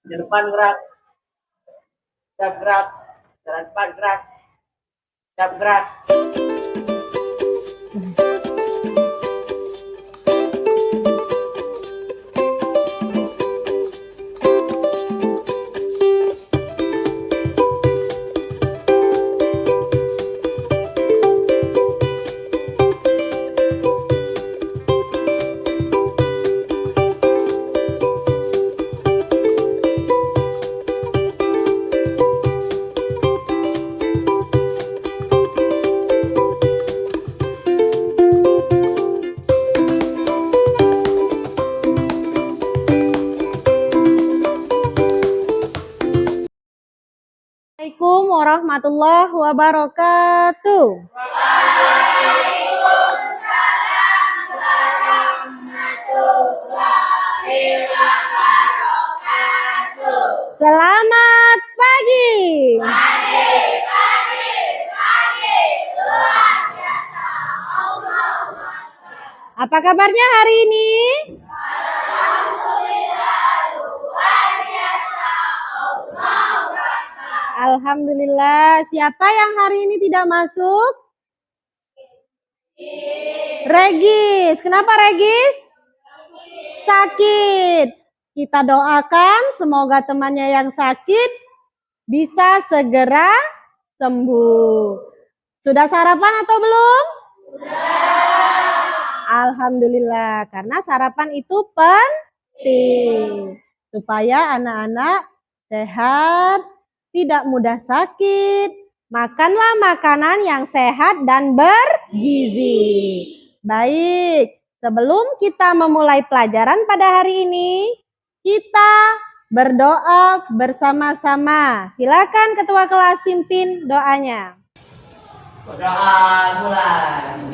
Di depan gerak, siap gerak, jalan depan gerak, siap gerak. Assalamualaikum warahmatullahi wabarakatuh. Waalaikumsalam warahmatullahi wabarakatuh. Selamat pagi. Pagi. Luar biasa. Allah. Apa kabarnya hari ini? Alhamdulillah luar biasa. Allah. Alhamdulillah. Siapa yang hari ini tidak masuk? Regis. Kenapa Regis? Sakit. Kita doakan semoga temannya yang sakit bisa segera sembuh. Sudah sarapan atau belum? Alhamdulillah, karena sarapan itu penting supaya anak-anak sehat, tidak mudah sakit. Makanlah makanan yang sehat dan bergizi. Baik, sebelum kita memulai pelajaran pada hari ini, kita berdoa bersama-sama. Silakan ketua kelas pimpin doanya. Berdoa mulai.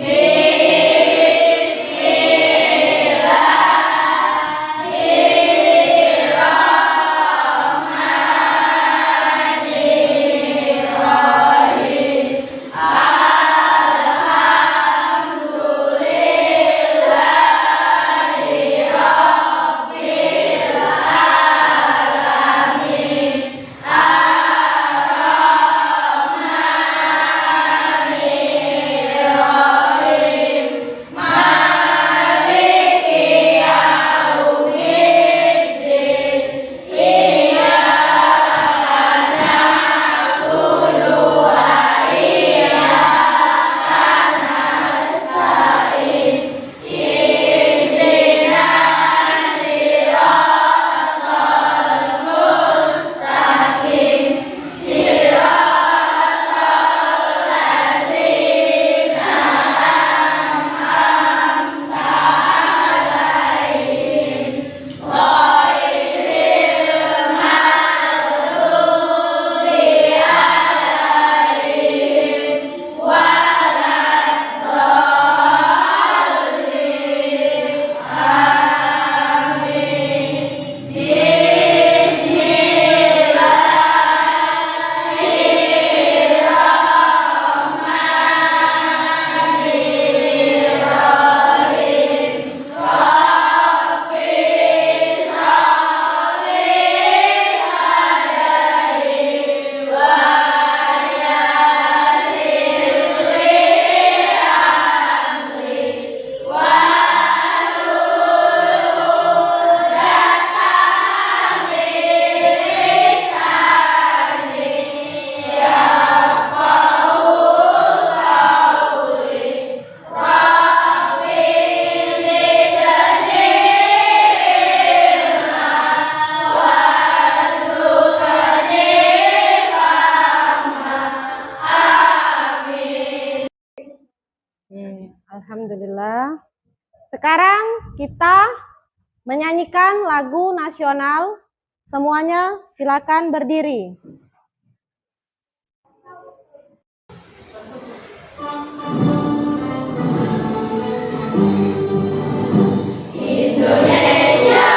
Alhamdulillah. Sekarang kita menyanyikan lagu nasional. Semuanya silakan berdiri. Indonesia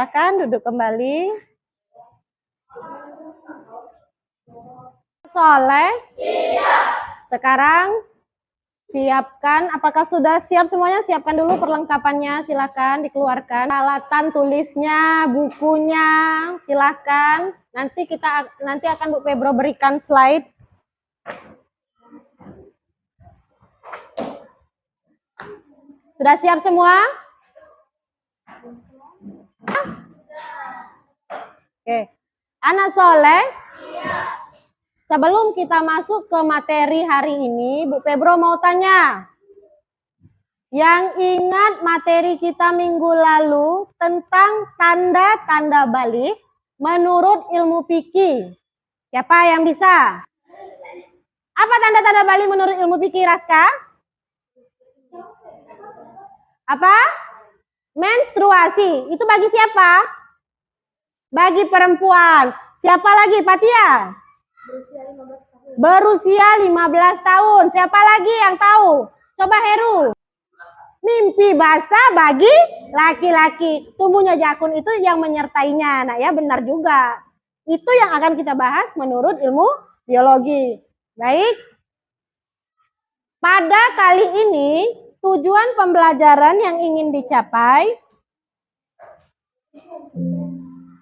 Silakan duduk kembali. Soleh. Siap. Sekarang siapkan, apakah sudah siap semuanya? Siapkan dulu perlengkapannya, silakan dikeluarkan. Alatan tulisnya, bukunya, silakan. Nanti akan Bu Febro berikan slide. Sudah siap semua? Oke. Anak soleh? Sebelum kita masuk ke materi hari ini, Bu Febro mau tanya. Yang ingat materi kita minggu lalu tentang tanda-tanda balik menurut ilmu fikih. Siapa yang bisa? Apa tanda-tanda balik menurut ilmu fikih, Raska? Apa? Menstruasi. Itu bagi siapa? Bagi perempuan. Siapa lagi, Fatia? Berusia 15 tahun. Siapa lagi yang tahu? Coba Heru. Mimpi basah bagi laki-laki. Tumbuhnya jakun itu yang menyertainya. Nah ya, benar juga. Itu yang akan kita bahas menurut ilmu biologi. Baik. Pada kali ini, tujuan pembelajaran yang ingin dicapai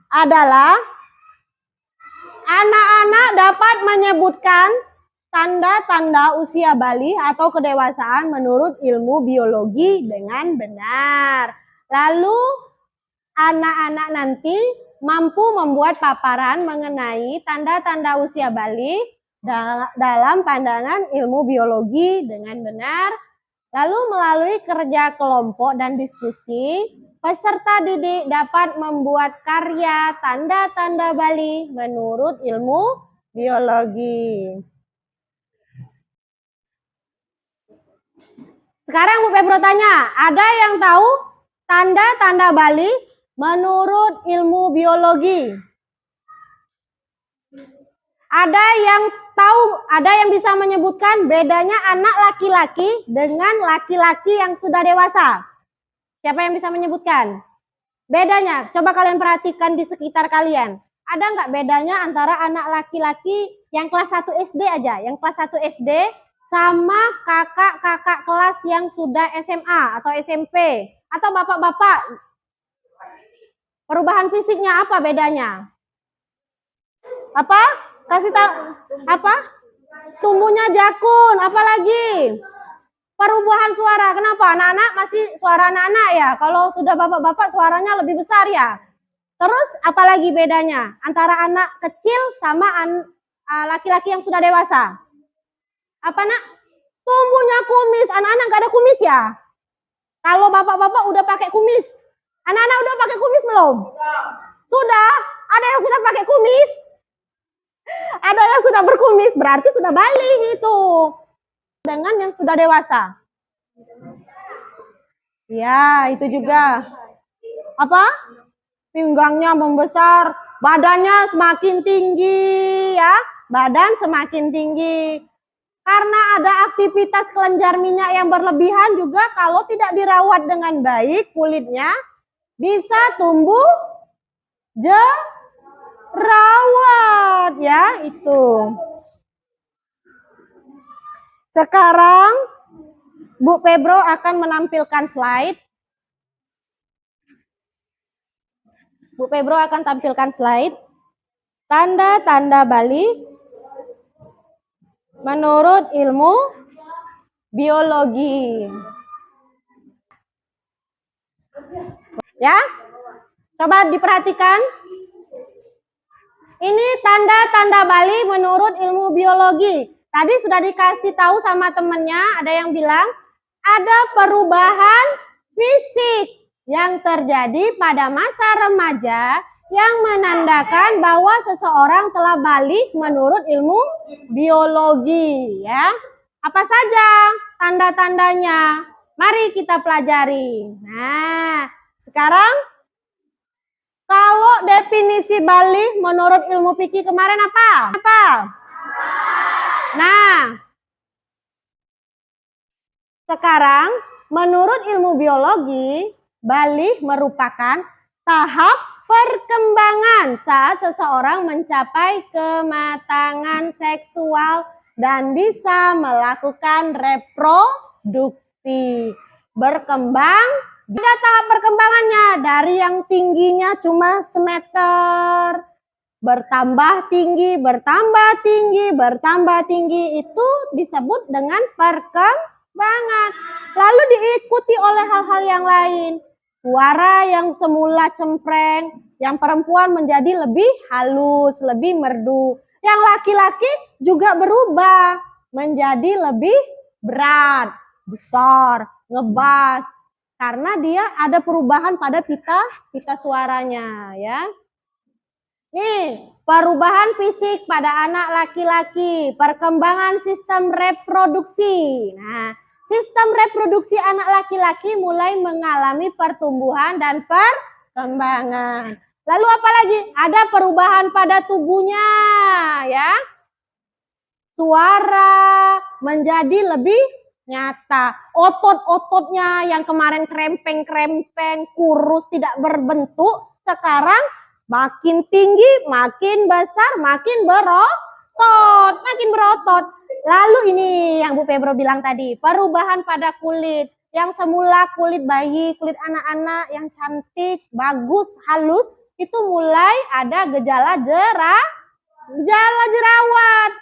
adalah anak-anak dapat menyebutkan tanda-tanda usia balik atau kedewasaan menurut ilmu biologi dengan benar. Lalu anak-anak nanti mampu membuat paparan mengenai tanda-tanda usia balik dalam pandangan ilmu biologi dengan benar. Lalu melalui kerja kelompok dan diskusi, peserta didik dapat membuat karya tanda-tanda balik menurut ilmu biologi. Sekarang Bu Febro tanya, ada yang tahu tanda-tanda balik menurut ilmu biologi? Ada yang tahu, ada yang bisa menyebutkan bedanya anak laki-laki dengan laki-laki yang sudah dewasa? Siapa yang bisa menyebutkan? Bedanya, coba kalian perhatikan di sekitar kalian. Ada nggak bedanya antara anak laki-laki yang kelas 1 SD aja, yang kelas 1 SD sama kakak-kakak kelas yang sudah SMA atau SMP atau bapak-bapak? Perubahan fisiknya apa bedanya? Apa? Kasih tahu apa? Tumbuhnya jakun, apalagi? Perubahan suara. Kenapa? Anak-anak masih suara anak-anak ya. Kalau sudah bapak-bapak suaranya lebih besar ya. Terus apalagi bedanya antara anak kecil sama laki-laki yang sudah dewasa? Apa nak? Tumbuhnya kumis. Anak-anak nggak ada kumis ya? Kalau bapak-bapak udah pakai kumis. Anak-anak udah pakai kumis belum? Sudah. Ada yang sudah pakai kumis? Ada yang sudah berkumis. Berarti sudah balik itu. Dengan yang sudah dewasa. Ya, itu juga. Apa? Pinggangnya membesar, badannya semakin tinggi ya. Badan semakin tinggi. Karena ada aktivitas kelenjar minyak yang berlebihan juga kalau tidak dirawat dengan baik kulitnya bisa tumbuh jerawat ya itu. Sekarang Bu Febro akan menampilkan slide. Bu Febro akan tampilkan slide. Tanda-tanda balik menurut ilmu biologi. Ya, coba diperhatikan. Ini tanda-tanda balik menurut ilmu biologi. Tadi sudah dikasih tahu sama temennya, ada yang bilang ada perubahan fisik yang terjadi pada masa remaja yang menandakan bahwa seseorang telah balik menurut ilmu biologi ya. Apa saja tanda-tandanya? Mari kita pelajari. Nah, sekarang kalau definisi balik menurut ilmu fikih kemarin apa? Apa? Nah, sekarang menurut ilmu biologi, balik merupakan tahap perkembangan saat seseorang mencapai kematangan seksual dan bisa melakukan reproduksi. Berkembang, ada tahap perkembangannya dari yang tingginya cuma semeter, bertambah tinggi, bertambah tinggi, bertambah tinggi, itu disebut dengan perkembangan. Lalu diikuti oleh hal-hal yang lain. Suara yang semula cempreng, yang perempuan menjadi lebih halus, lebih merdu. Yang laki-laki juga berubah menjadi lebih berat, besar, ngebas. Karena dia ada perubahan pada pita suaranya, ya. Nih, perubahan fisik pada anak laki-laki, perkembangan sistem reproduksi. Nah, sistem reproduksi anak laki-laki mulai mengalami pertumbuhan dan perkembangan. Lalu apa lagi? Ada perubahan pada tubuhnya, ya. Suara menjadi lebih nyata. Otot-ototnya yang kemarin krempeng-krempeng, kurus, tidak berbentuk, sekarang makin tinggi, makin besar, makin berotot, makin berotot. Lalu ini yang Bu Febro bilang tadi, perubahan pada kulit. Yang semula kulit bayi, kulit anak-anak yang cantik, bagus, halus, itu mulai ada gejala jerawat.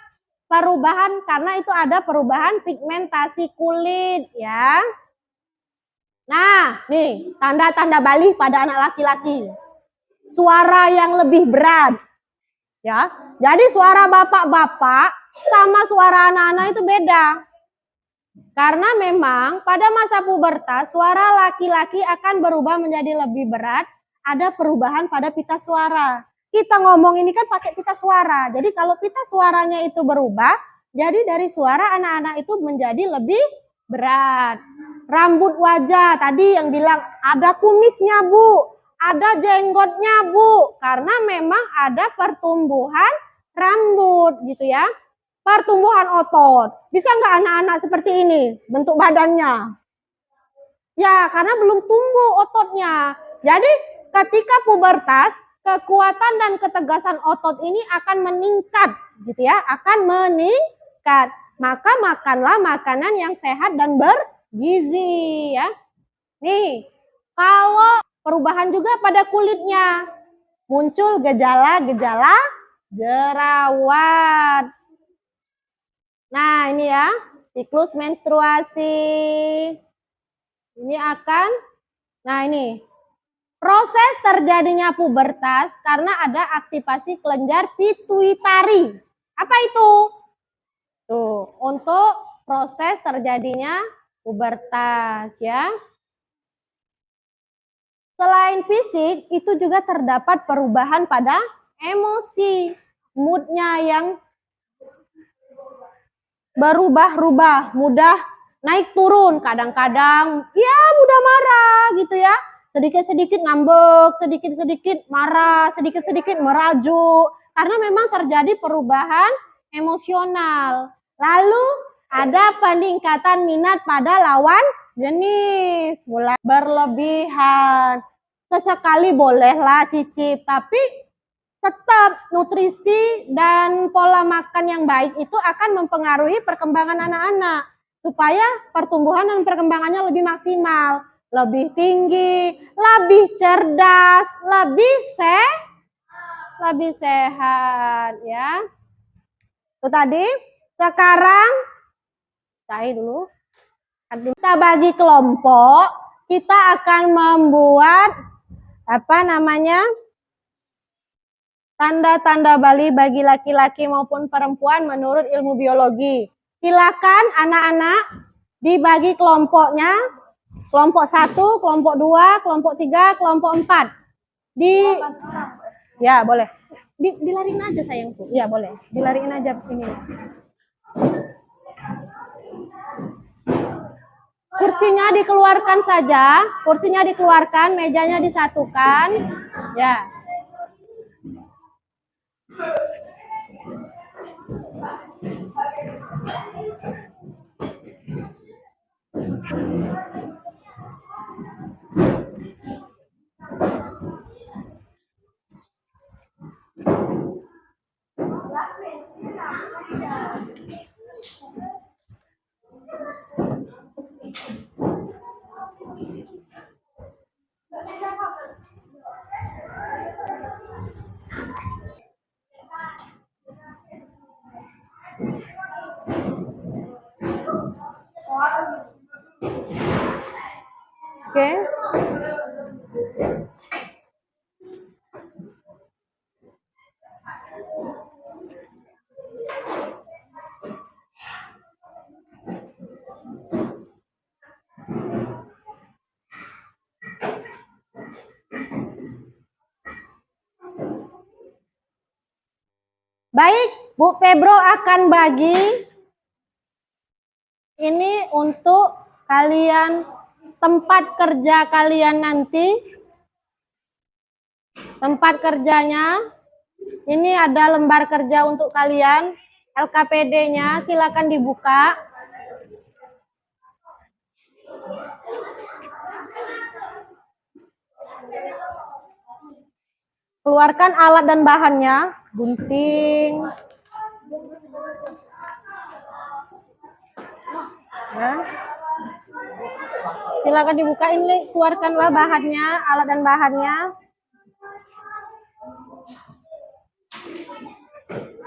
Perubahan karena itu ada perubahan pigmentasi kulit, ya. Nah, nih tanda-tanda balik pada anak laki-laki. Suara yang lebih berat, ya. Jadi suara bapak-bapak sama suara anak-anak itu beda. Karena memang pada masa pubertas suara laki-laki akan berubah menjadi lebih berat, ada perubahan pada pita suara. Kita ngomong ini kan pakai pita suara. Jadi kalau pita suaranya itu berubah, jadi dari suara anak-anak itu menjadi lebih berat. Rambut wajah tadi yang bilang ada kumisnya, Bu. Ada jenggotnya, Bu. Karena memang ada pertumbuhan rambut gitu ya. Pertumbuhan otot. Bisa nggak anak-anak seperti ini bentuk badannya? Ya, karena belum tumbuh ototnya. Jadi ketika pubertas, kekuatan dan ketegasan otot ini akan meningkat, gitu ya, akan meningkat. Maka makanlah makanan yang sehat dan bergizi, ya. Nih, kalau perubahan juga pada kulitnya, muncul gejala-gejala jerawat. Nah, ini ya, siklus menstruasi. Ini akan, nah ini, proses terjadinya pubertas karena ada aktivasi kelenjar pituitari. Apa itu? Tuh, untuk proses terjadinya pubertas, ya. Selain fisik, itu juga terdapat perubahan pada emosi. Moodnya yang berubah-ubah, mudah naik turun, kadang-kadang ya mudah marah gitu ya, sedikit-sedikit ngambek, sedikit-sedikit marah, sedikit-sedikit merajuk, karena memang terjadi perubahan emosional. Lalu ada peningkatan minat pada lawan jenis, mulai berlebihan. Sesekali bolehlah cicip, tapi tetap nutrisi dan pola makan yang baik itu akan mempengaruhi perkembangan anak-anak supaya pertumbuhan dan perkembangannya lebih maksimal, lebih tinggi, lebih cerdas, lebih sehat, ya. Itu tadi. Sekarang saya dulu kita bagi kelompok, kita akan membuat tanda-tanda Bali bagi laki-laki maupun perempuan menurut ilmu biologi. Silakan anak-anak dibagi kelompoknya. Kelompok 1, kelompok 2, kelompok 3, kelompok 4. Ya, boleh. Dilariin aja sayangku. Ya, boleh. Dilariin aja ini. Kursinya dikeluarkan saja. Kursinya dikeluarkan, mejanya disatukan. Ya. Baik, Bu Febro akan bagi ini untuk kalian tempat kerja kalian nanti. Tempat kerjanya, ini ada lembar kerja untuk kalian. LKPD-nya silakan dibuka. Keluarkan alat dan bahannya, gunting. Ya. Silakan dibuka, ini keluarkanlah bahannya, alat dan bahannya.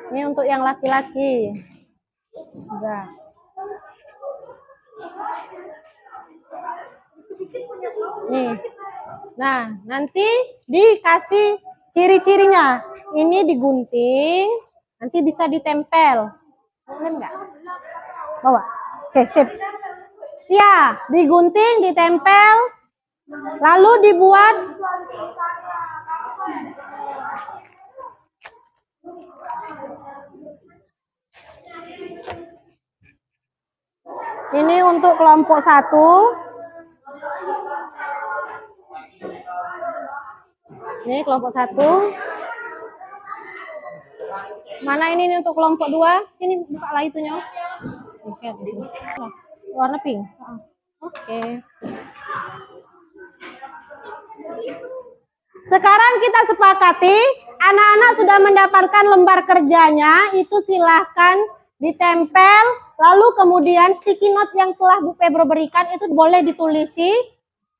Ini untuk yang laki-laki. Udah. Nih. Nah, nanti dikasih ciri-cirinya. Ini digunting, nanti bisa ditempel. Boleh nggak? Bawa. Oke, sip. Ya, digunting, ditempel, lalu dibuat ini untuk kelompok 1. Ini kelompok 1. Mana ini untuk kelompok 2? Sini buka lah itunya. Oke, warna pink. Oke. Sekarang kita sepakati, anak-anak sudah mendapatkan lembar kerjanya, itu silahkan ditempel, lalu kemudian sticky note yang telah Bu Febro berikan itu boleh ditulisi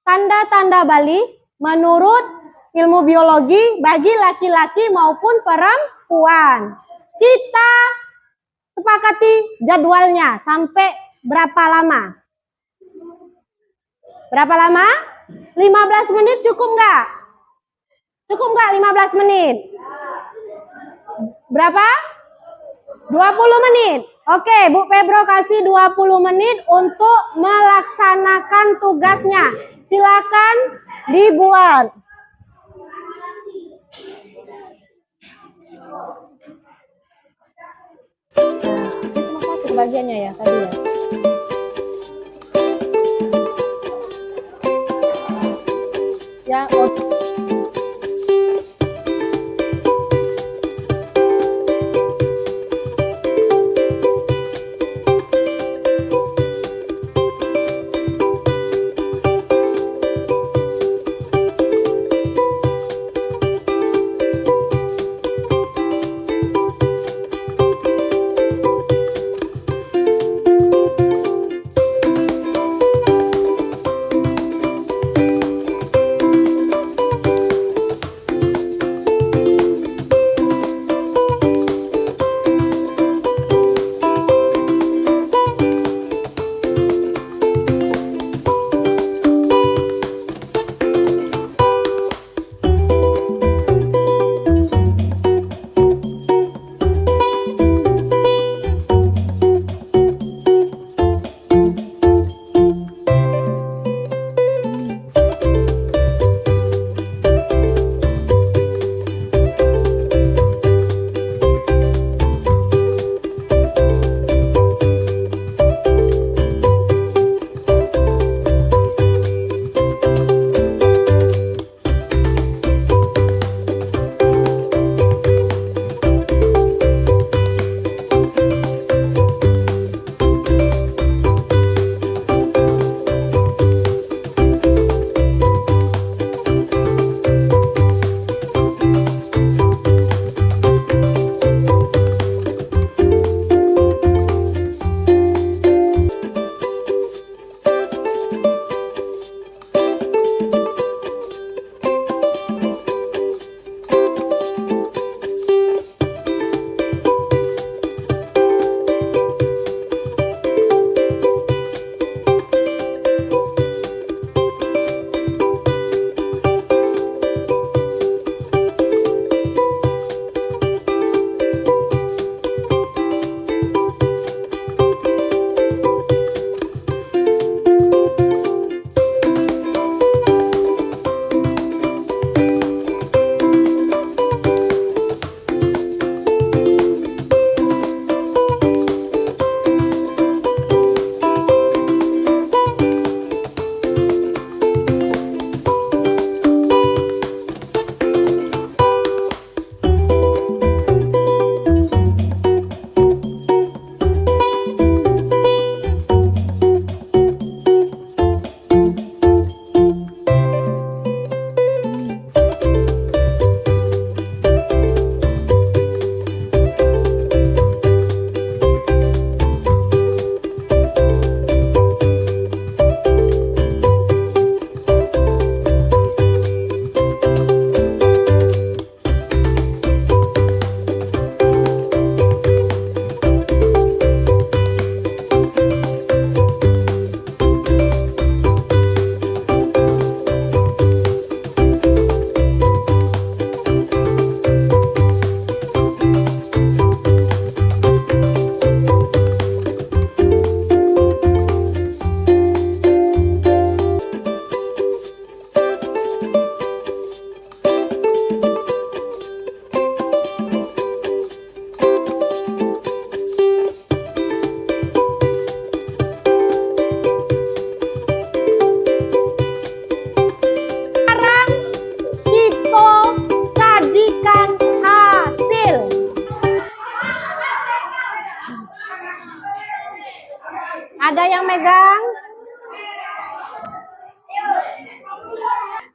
tanda-tanda Bali menurut ilmu biologi bagi laki-laki maupun perempuan. Kita sepakati jadwalnya sampai berapa lama? Berapa lama? 15 menit cukup nggak? Cukup nggak 15 menit? Berapa? 20 menit. Oke, Bu Febro kasih 20 menit untuk melaksanakan tugasnya. Silakan dibuat. Nah, bagiannya ya tadi ya. Ya,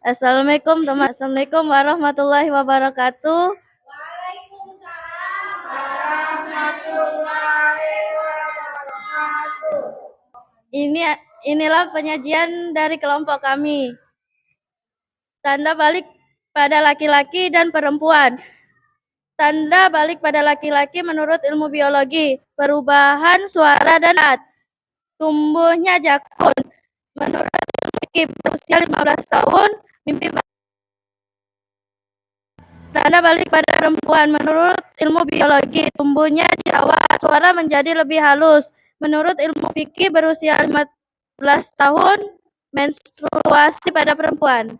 Assalamualaikum warahmatullahi wabarakatuh. Inilah penyajian dari kelompok kami. Tanda balik pada laki-laki dan perempuan. Tanda balik pada laki-laki menurut ilmu biologi, perubahan suara dan nada. Tumbuhnya jakun. Menurut ilmu fikih, berusia 15 tahun, mimpi. Tanda balik pada perempuan. Menurut ilmu biologi, tumbuhnya jerawat, suara menjadi lebih halus. Menurut ilmu fikih, berusia 15 tahun, menstruasi pada perempuan.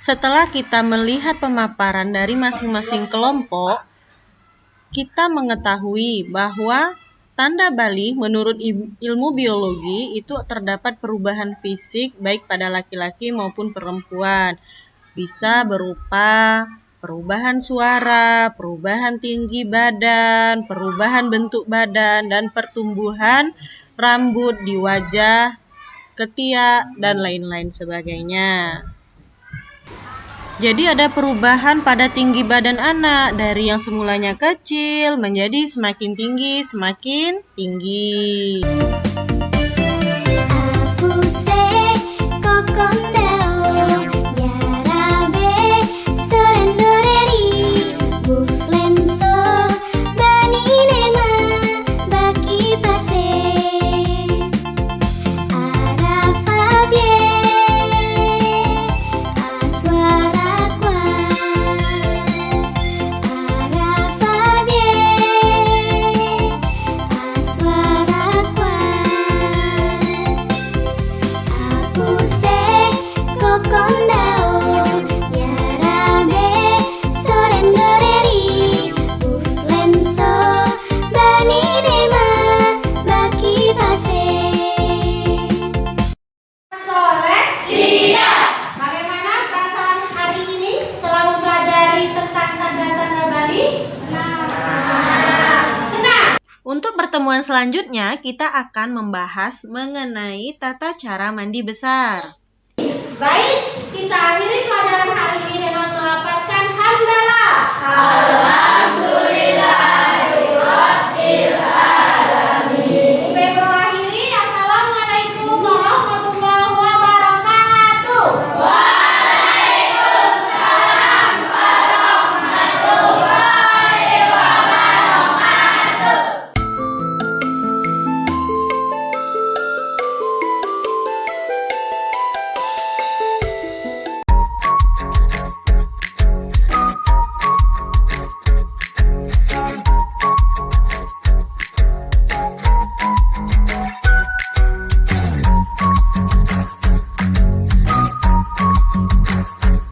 Setelah kita melihat pemaparan dari masing-masing kelompok, kita mengetahui bahwa tanda balik menurut ilmu biologi itu terdapat perubahan fisik baik pada laki-laki maupun perempuan. Bisa berupa perubahan suara, perubahan tinggi badan, perubahan bentuk badan, dan pertumbuhan rambut di wajah, ketiak, dan lain-lain sebagainya. Jadi ada perubahan pada tinggi badan anak dari yang semulanya kecil menjadi semakin tinggi. Untuk pertemuan selanjutnya, kita akan membahas mengenai tata cara mandi besar. Baik,